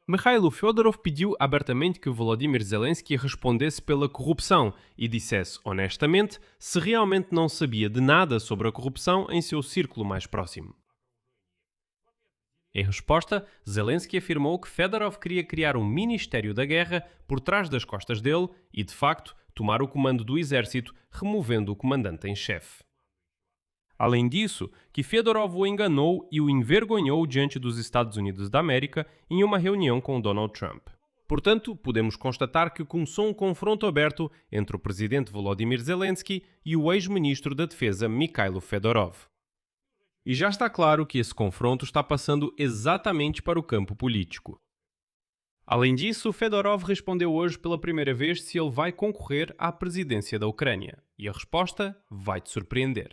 Mikhailo Fedorov pediu abertamente que Volodymyr Zelensky respondesse pela corrupção e dissesse honestamente se realmente não sabia de nada sobre a corrupção em seu círculo mais próximo. Em resposta, Zelensky afirmou que Fedorov queria criar um Ministério da Guerra por trás das costas dele e, de facto, tomar o comando do exército, removendo o comandante em chefe. Além disso, que Fedorov o enganou e o envergonhou diante dos Estados Unidos da América em uma reunião com Donald Trump. Portanto, podemos constatar que começou um confronto aberto entre o presidente Volodymyr Zelensky e o ex-ministro da Defesa Mikhailo Fedorov. E já está claro que esse confronto está passando exatamente para o campo político. Além disso, Fedorov respondeu hoje pela primeira vez se ele vai concorrer à presidência da Ucrânia. E a resposta vai te surpreender.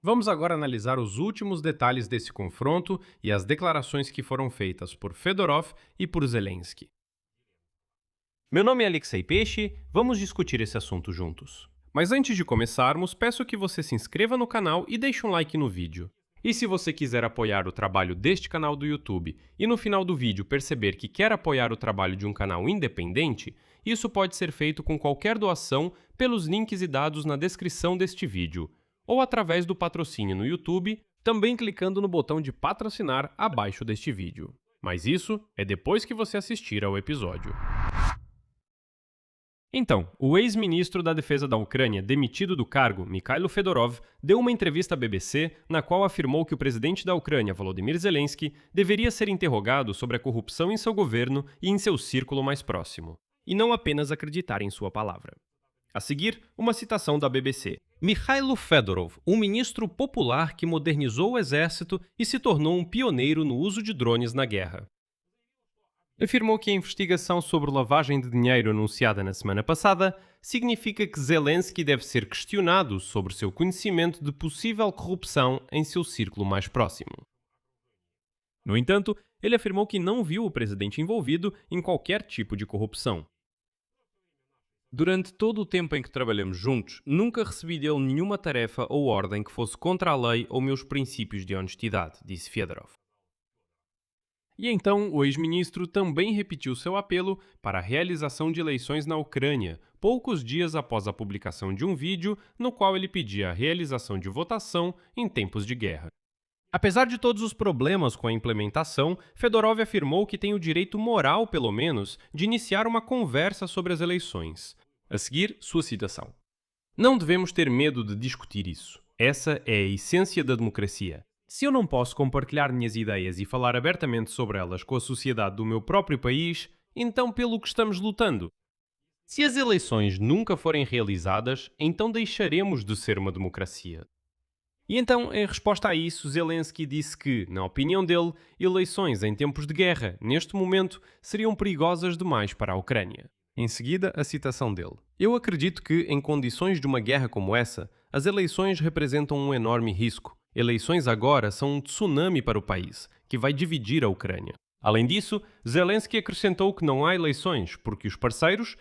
Vamos agora analisar os últimos detalhes desse confronto e as declarações que foram feitas por Fedorov e por Zelensky. Meu nome é Alexei Peixe, vamos discutir esse assunto juntos. Mas antes de começarmos, peço que você se inscreva no canal e deixe um like no vídeo. E se você quiser apoiar o trabalho deste canal do YouTube e no final do vídeo perceber que quer apoiar o trabalho de um canal independente, isso pode ser feito com qualquer doação pelos links e dados na descrição deste vídeo, ou através do patrocínio no YouTube, também clicando no botão de patrocinar abaixo deste vídeo. Mas isso é depois que você assistir ao episódio. Então, o ex-ministro da Defesa da Ucrânia, demitido do cargo, Mikhailo Fedorov, deu uma entrevista à BBC na qual afirmou que o presidente da Ucrânia, Volodymyr Zelensky, deveria ser interrogado sobre a corrupção em seu governo e em seu círculo mais próximo, e não apenas acreditar em sua palavra. A seguir, uma citação da BBC. Mikhailo Fedorov, um ministro popular que modernizou o exército e se tornou um pioneiro no uso de drones na guerra. Afirmou que a investigação sobre lavagem de dinheiro anunciada na semana passada significa que Zelensky deve ser questionado sobre seu conhecimento de possível corrupção em seu círculo mais próximo. No entanto, ele afirmou que não viu o presidente envolvido em qualquer tipo de corrupção. Durante todo o tempo em que trabalhamos juntos, nunca recebi dele nenhuma tarefa ou ordem que fosse contra a lei ou meus princípios de honestidade, disse Fedorov. E então o ex-ministro também repetiu seu apelo para a realização de eleições na Ucrânia, poucos dias após a publicação de um vídeo no qual ele pedia a realização de votação em tempos de guerra. Apesar de todos os problemas com a implementação, Fedorov afirmou que tem o direito moral, pelo menos, de iniciar uma conversa sobre as eleições. A seguir, sua citação. Não devemos ter medo de discutir isso. Essa é a essência da democracia. Se eu não posso compartilhar minhas ideias e falar abertamente sobre elas com a sociedade do meu próprio país, então pelo que estamos lutando? Se as eleições nunca forem realizadas, então deixaremos de ser uma democracia. E então, em resposta a isso, Zelensky disse que, na opinião dele, eleições em tempos de guerra, neste momento, seriam perigosas demais para a Ucrânia. Em seguida, a citação dele. Eu acredito que, em condições de uma guerra como essa, as eleições representam um enorme risco. Eleições agora são um tsunami para o país, que vai dividir a Ucrânia. Além disso, Zelensky acrescentou que não há eleições, porque os parceiros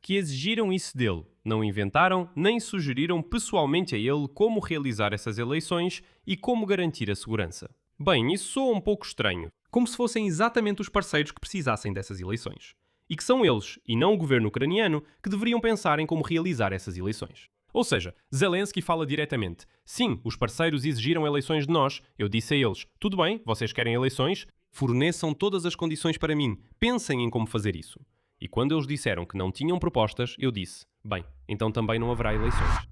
que exigiram isso dele não inventaram nem sugeriram pessoalmente a ele como realizar essas eleições e como garantir a segurança. Bem, isso soa um pouco estranho, como se fossem exatamente os parceiros que precisassem dessas eleições. E que são eles, e não o governo ucraniano, que deveriam pensar em como realizar essas eleições. Ou seja, Zelensky fala diretamente. Sim, os parceiros exigiram eleições de nós. Eu disse a eles, tudo bem, vocês querem eleições? Forneçam todas as condições para mim. Pensem em como fazer isso. E quando eles disseram que não tinham propostas, eu disse, bem, então também não haverá eleições.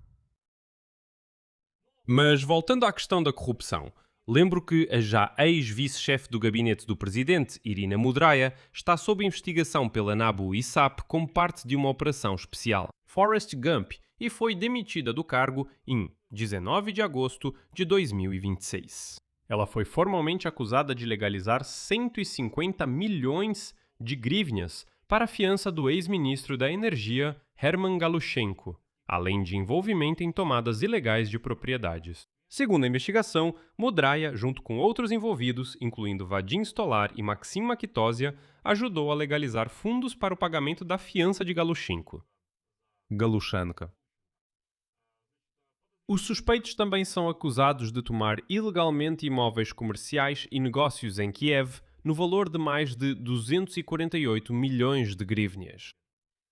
Mas voltando à questão da corrupção, lembro que a já ex-vice-chefe do gabinete do presidente, Irina Mudraia, está sob investigação pela NABU e SAP como parte de uma operação especial, Forrest Gump, e foi demitida do cargo em 19 de agosto de 2026. Ela foi formalmente acusada de legalizar 150 milhões de hryvnias para a fiança do ex-ministro da Energia, Herman Galushenko, além de envolvimento em tomadas ilegais de propriedades. Segundo a investigação, Mudraia, junto com outros envolvidos, incluindo Vadim Stolar e Maxim Makitosia, ajudou a legalizar fundos para o pagamento da fiança de Galushenko. Os suspeitos também são acusados de tomar ilegalmente imóveis comerciais e negócios em Kiev, no valor de mais de 248 milhões de hryvnias.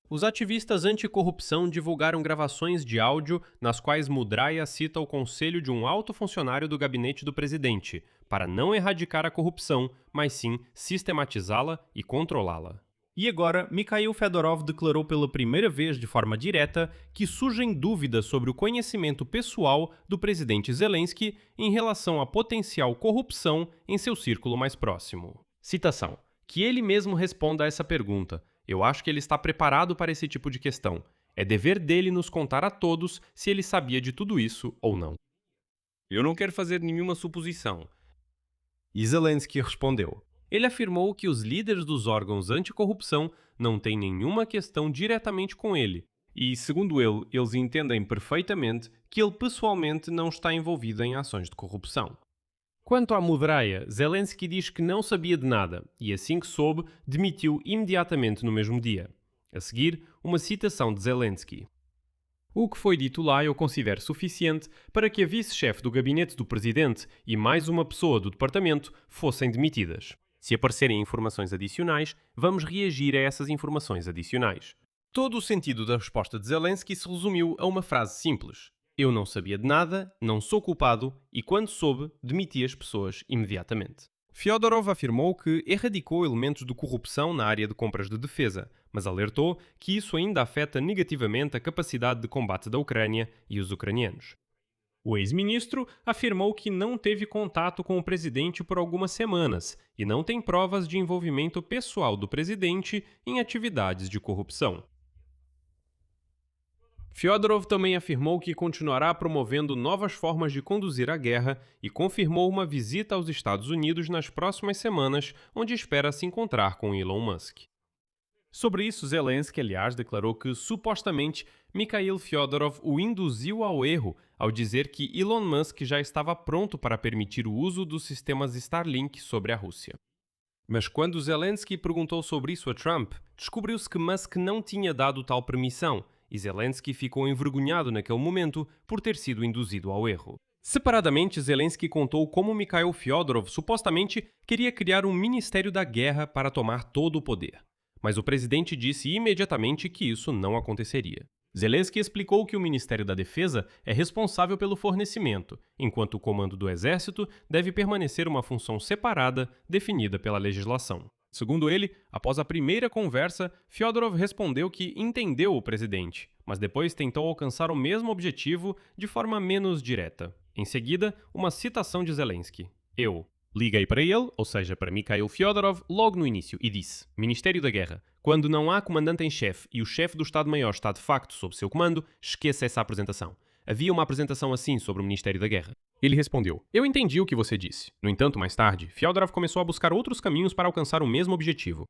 Os ativistas anticorrupção divulgaram gravações de áudio nas quais Mudraia cita o conselho de um alto funcionário do gabinete do presidente para não erradicar a corrupção, mas sim sistematizá-la e controlá-la. E agora, Mikhail Fedorov declarou pela primeira vez de forma direta que surgem dúvidas sobre o conhecimento pessoal do presidente Zelensky em relação à potencial corrupção em seu círculo mais próximo. Citação: que ele mesmo responda a essa pergunta. Eu acho que ele está preparado para esse tipo de questão. É dever dele nos contar a todos se ele sabia de tudo isso ou não. Eu não quero fazer nenhuma suposição. E Zelensky respondeu. Ele afirmou que os líderes dos órgãos anticorrupção não têm nenhuma questão diretamente com ele. E, segundo ele, eles entendem perfeitamente que ele pessoalmente não está envolvido em ações de corrupção. Quanto à Mudraia, Zelensky diz que não sabia de nada e, assim que soube, demitiu imediatamente no mesmo dia. A seguir, uma citação de Zelensky. O que foi dito lá eu considero suficiente para que a vice-chefe do gabinete do presidente e mais uma pessoa do departamento fossem demitidas. Se aparecerem informações adicionais, vamos reagir a essas informações adicionais. Todo o sentido da resposta de Zelensky se resumiu a uma frase simples. Eu não sabia de nada, não sou culpado e, quando soube, demiti as pessoas imediatamente. Fyodorov afirmou que erradicou elementos de corrupção na área de compras de defesa, mas alertou que isso ainda afeta negativamente a capacidade de combate da Ucrânia e os ucranianos. O ex-ministro afirmou que não teve contato com o presidente por algumas semanas e não tem provas de envolvimento pessoal do presidente em atividades de corrupção. Fyodorov também afirmou que continuará promovendo novas formas de conduzir a guerra e confirmou uma visita aos Estados Unidos nas próximas semanas, onde espera se encontrar com Elon Musk. Sobre isso, Zelensky, aliás, declarou que, supostamente, Mikhail Fyodorov o induziu ao erro ao dizer que Elon Musk já estava pronto para permitir o uso dos sistemas Starlink sobre a Rússia. Mas quando Zelensky perguntou sobre isso a Trump, descobriu-se que Musk não tinha dado tal permissão, e Zelensky ficou envergonhado naquele momento por ter sido induzido ao erro. Separadamente, Zelensky contou como Mikhail Fyodorov supostamente queria criar um Ministério da Guerra para tomar todo o poder. Mas o presidente disse imediatamente que isso não aconteceria. Zelensky explicou que o Ministério da Defesa é responsável pelo fornecimento, enquanto o comando do Exército deve permanecer uma função separada definida pela legislação. Segundo ele, após a primeira conversa, Fyodorov respondeu que entendeu o presidente, mas depois tentou alcançar o mesmo objetivo de forma menos direta. Em seguida, uma citação de Zelensky. Eu liguei para ele, ou seja, para Mikhail Fyodorov, logo no início e disse: Ministério da Guerra, quando não há comandante em chefe e o chefe do Estado-Maior está de facto sob seu comando, esqueça essa apresentação. Havia uma apresentação assim sobre o Ministério da Guerra. Ele respondeu: eu entendi o que você disse. No entanto, mais tarde, Fyodorov começou a buscar outros caminhos para alcançar o mesmo objetivo.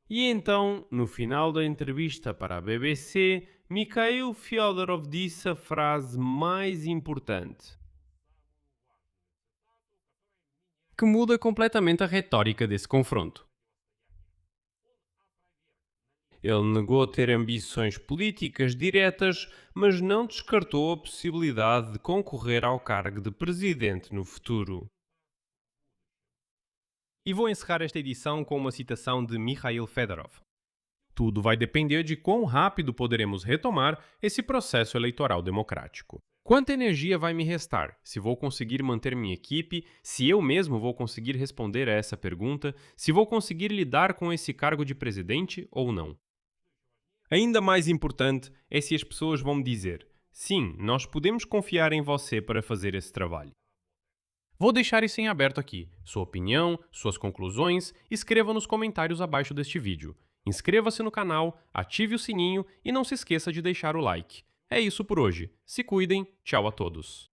E então, no final da entrevista para a BBC, Mikhail Fyodorov disse a frase mais importante, que muda completamente a retórica desse confronto. Ele negou ter ambições políticas diretas, mas não descartou a possibilidade de concorrer ao cargo de presidente no futuro. E vou encerrar esta edição com uma citação de Mikhail Fedorov. Tudo vai depender de quão rápido poderemos retomar esse processo eleitoral democrático. Quanta energia vai me restar? Se vou conseguir manter minha equipe? Se eu mesmo vou conseguir responder a essa pergunta? Se vou conseguir lidar com esse cargo de presidente ou não? Ainda mais importante é se as pessoas vão me dizer: sim, nós podemos confiar em você para fazer esse trabalho. Vou deixar isso em aberto aqui. Sua opinião, suas conclusões, escreva nos comentários abaixo deste vídeo. Inscreva-se no canal, ative o sininho e não se esqueça de deixar o like. É isso por hoje. Se cuidem, tchau a todos.